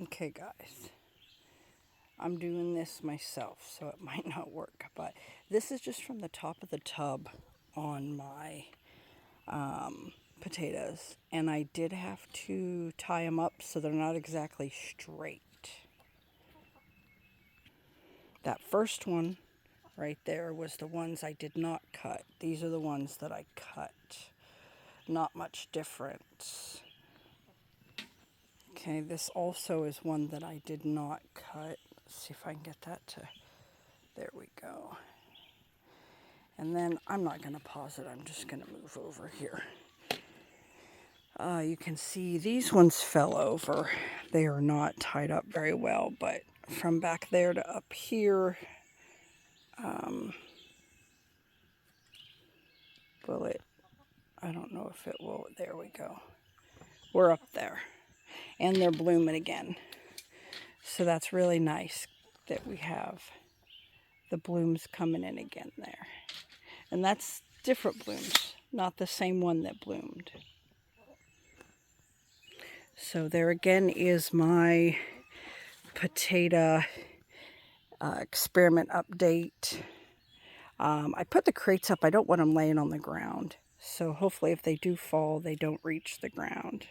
Okay, guys, I'm doing this myself, so it might not work, but this is just from the top of the tub on my potatoes, and I did have to tie them up so they're not exactly straight. That first one right there was the ones I did not cut. These are the ones that I cut. Not much difference. Okay, this also is one that I did not cut. Let's see if I can get that to, there we go. And then I'm not going to pause it, I'm just going to move over here. You can see these ones fell over. They are not tied up very well, but from back there to up here, will it, I don't know if it will, there we go. We're up there. And they're blooming again. So that's really nice that we have the blooms coming in again there. And that's different blooms, not the same one that bloomed. So there again is my potato experiment update. I put the crates up. I don't want them laying on the ground. So hopefully if they do fall, they don't reach the ground.